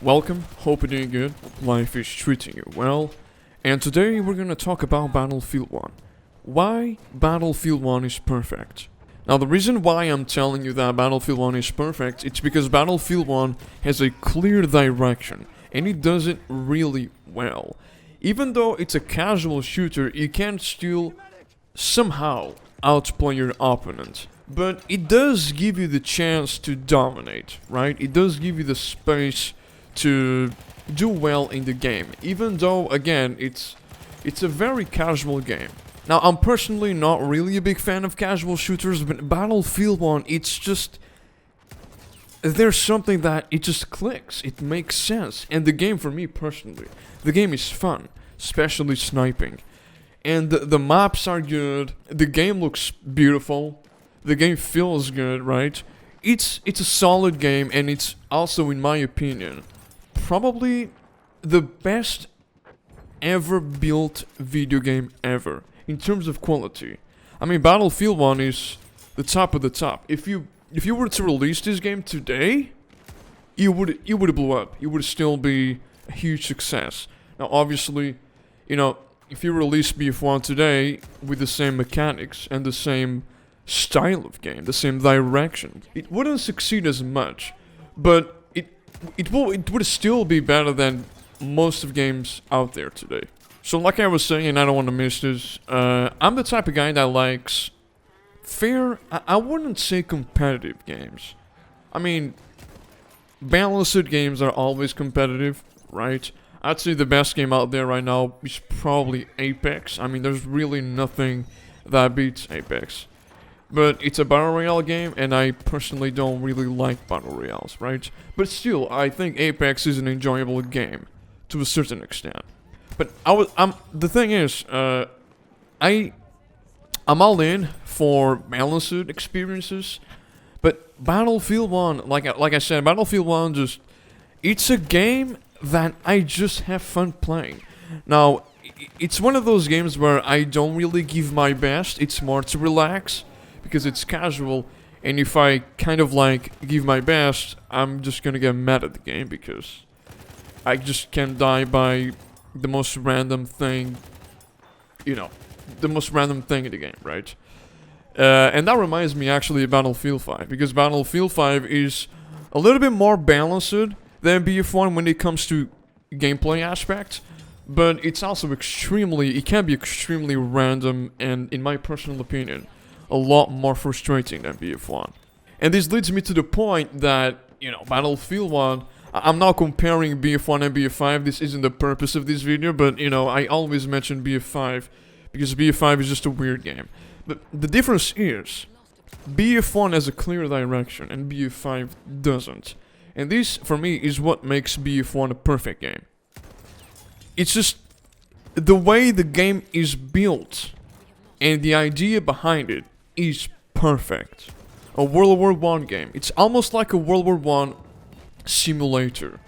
Welcome, hope you're doing good, life is treating you well, and today we're gonna talk about Battlefield 1. Why Battlefield 1 is perfect. Now the reason why I'm telling you that Battlefield 1 is perfect, it's because Battlefield 1 has a clear direction, and it does it really well. Even though it's a casual shooter, you can still somehow outplay your opponent. But it does give you the chance to dominate, right? It does give you the space to do well in the game, even though again it's a very casual game. Now I'm personally not really a big fan of casual shooters, but Battlefield 1, it's just there's something that it just clicks, it makes sense. And the game, for me personally, the game is fun, especially sniping, and the maps are good, the game looks beautiful, the game feels good, right? It's a solid game, and it's also, in my opinion, probably the best ever built video game ever in terms of quality. I mean, Battlefield 1 is the top of the top. If you were to release this game today, you would blow up. It would still be a huge success. Now, obviously, you know, if you release BF1 today with the same mechanics and the same style of game, the same direction, it wouldn't succeed as much, but it would still be better than most of games out there today. So like I was saying, and I don't want to miss this, I'm the type of guy that likes fair, I wouldn't say competitive games. I mean, balanced games are always competitive, right? I'd say the best game out there right now is probably Apex. I mean, there's really nothing that beats Apex. But it's a Battle Royale game, and I personally don't really like Battle Royales, right? But still, I think Apex is an enjoyable game, to a certain extent. But the thing is, I'm all in for balanced experiences, but Battlefield 1, like I said, Battlefield 1 just, it's a game that I just have fun playing. Now, it's one of those games where I don't really give my best, it's more to relax, because it's casual, and if I kind of like give my best, I'm just gonna get mad at the game because I just can't die by the most random thing, you know, the most random thing in the game, right? And that reminds me actually of Battlefield 5, because Battlefield 5 is a little bit more balanced than BF1 when it comes to gameplay aspect, but it's also it can be extremely random, and in my personal opinion, a lot more frustrating than BF1. And this leads me to the point that, you know, Battlefield 1, I'm not comparing BF1 and BF5, this isn't the purpose of this video, but, you know, I always mention BF5 because BF5 is just a weird game. But the difference is, BF1 has a clear direction and BF5 doesn't. And this, for me, is what makes BF1 a perfect game. It's just the way the game is built and the idea behind it is perfect. A World War I game. It's almost like a World War I simulator.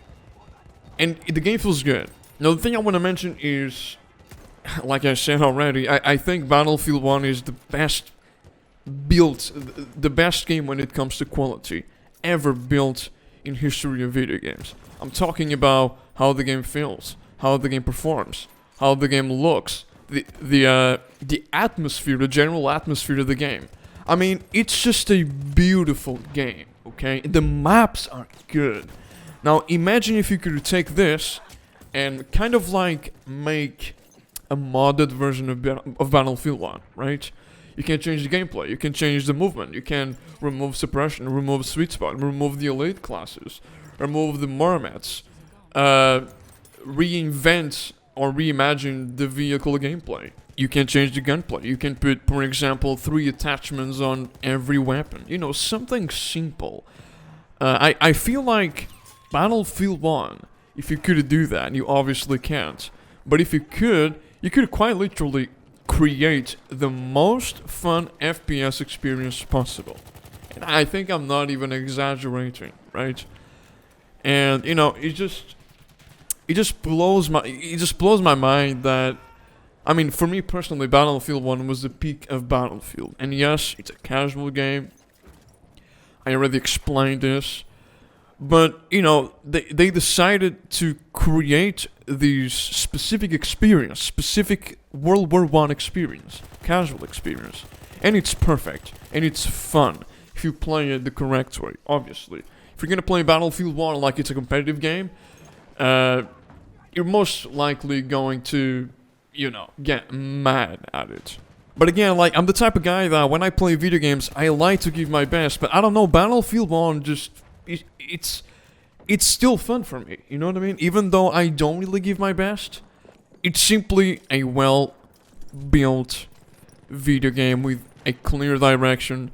And the game feels good. Now the thing I want to mention is, like I said already, I think Battlefield 1 is the best built, the best game when it comes to quality ever built in history of video games. I'm talking about how the game feels, how the game performs, how the game looks, the atmosphere, the general atmosphere of the game. I mean, it's just a beautiful game, okay? The maps are good. Now, imagine if you could take this and kind of like make a modded version of Battlefield 1, right? You can change the gameplay, you can change the movement, you can remove suppression, remove sweet spot, remove the elite classes, remove the mermaids, reinvent or reimagine the vehicle gameplay. You can change the gunplay. You can put, for example, 3 attachments on every weapon. You know, something simple. I feel like Battlefield 1, if you could do that, you obviously can't. But if you could quite literally create the most fun FPS experience possible. And I think I'm not even exaggerating, right? And, you know, it just blows my mind that, I mean, for me personally, Battlefield 1 was the peak of Battlefield. And yes, it's a casual game. I already explained this. But, you know, they decided to create this specific experience, specific World War I experience, casual experience. And it's perfect, and it's fun, if you play it the correct way, obviously. If you're gonna play Battlefield 1 like it's a competitive game, you're most likely going to, you know, get mad at it. But again, like, I'm the type of guy that when I play video games, I like to give my best, but I don't know, Battlefield 1 just, it's still fun for me, you know what I mean? Even though I don't really give my best, it's simply a well-built video game with a clear direction,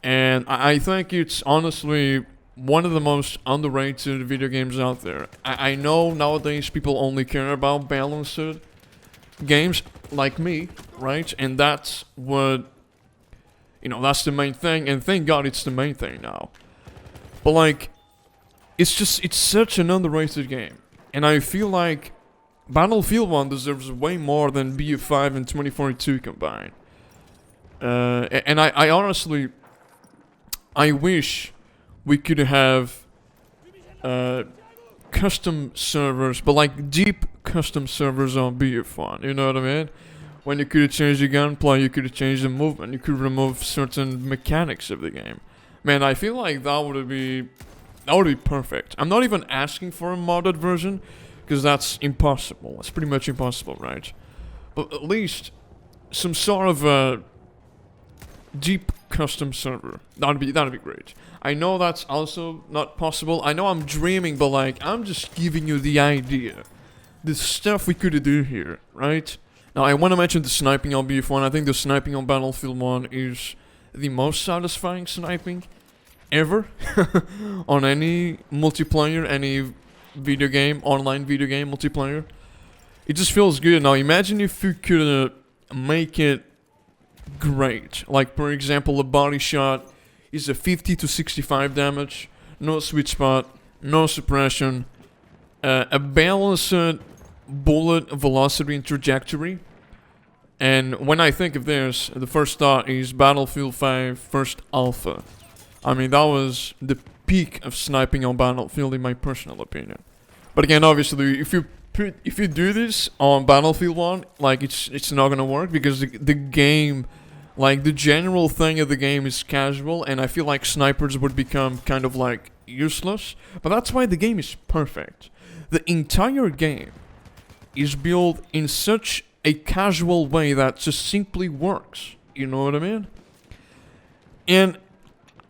and I think it's honestly one of the most underrated video games out there. I know nowadays people only care about balanced games like me, right? And that's what, you know, that's the main thing, and thank God it's the main thing now. But like, it's such an underrated game, and I feel like Battlefield 1 deserves way more than BF5 and 2042 combined. And I honestly, I wish we could have custom servers, but like deep custom servers on BF1, you know what I mean? When you could change the gunplay, you could change the movement, you could remove certain mechanics of the game. Man, I feel like that would be perfect. I'm not even asking for a modded version, because that's impossible. It's pretty much impossible, right? But at least some sort of a deep custom server. That'd be great. I know that's also not possible. I know I'm dreaming, but like, I'm just giving you the idea. The stuff we could do here, right? Now, I want to mention the sniping on BF1. I think the sniping on Battlefield 1 is the most satisfying sniping ever on any multiplayer, any video game, online video game multiplayer. It just feels good. Now, imagine if you could make it great. Like, for example, a body shot is a 50 to 65 damage, no sweet spot, no suppression, a balanced bullet velocity and trajectory. And when I think of this, the first thought is Battlefield 5 First Alpha. I mean, that was the peak of sniping on Battlefield in my personal opinion. But again, obviously, if you do this on Battlefield 1, like, it's not gonna work, because the game, like, the general thing of the game is casual, and I feel like snipers would become kind of like useless. But that's why the game is perfect. The entire game is built in such a casual way that just simply works. You know what I mean? And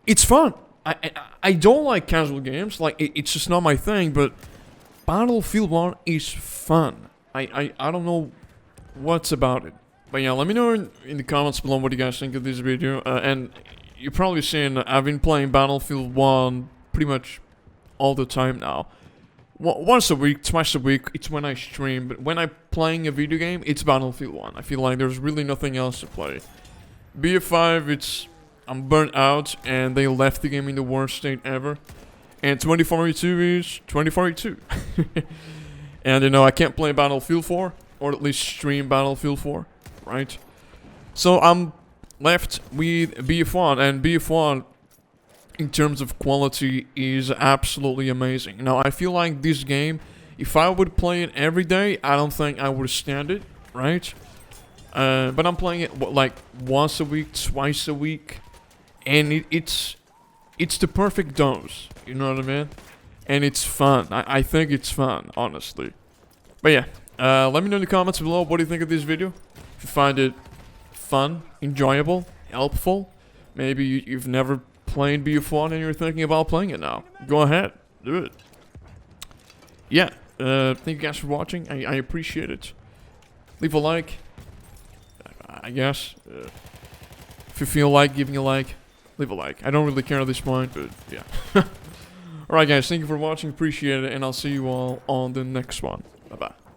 it's fun. I don't like casual games. Like, it's just not my thing. But Battlefield 1 is fun. I don't know what's about it. But yeah, let me know in the comments below what you guys think of this video. And you're probably seeing I've been playing Battlefield 1 pretty much all the time now. Once a week, twice a week, it's when I stream. But when I'm playing a video game, it's Battlefield 1. I feel like there's really nothing else to play. BF5, I'm burnt out, and they left the game in the worst state ever. And 2042 is 2042. And, you know, I can't play Battlefield 4, or at least stream Battlefield 4, right? So I'm left with BF1, and BF1, in terms of quality, is absolutely amazing. Now, I feel like this game, if I would play it every day, I don't think I would stand it, right? But I'm playing it, like, once a week, twice a week, and it's the perfect dose, you know what I mean? And it's fun. I think it's fun, honestly. But yeah, let me know in the comments below, what do you think of this video? If you find it fun, enjoyable, helpful, maybe you've never played BF1 and you're thinking about playing it now, go ahead, do it. Yeah, thank you guys for watching. I appreciate it. Leave a like, I guess. If you feel like giving a like, leave a like. I don't really care at this point, but yeah. Alright guys, thank you for watching, appreciate it, and I'll see you all on the next one. Bye bye.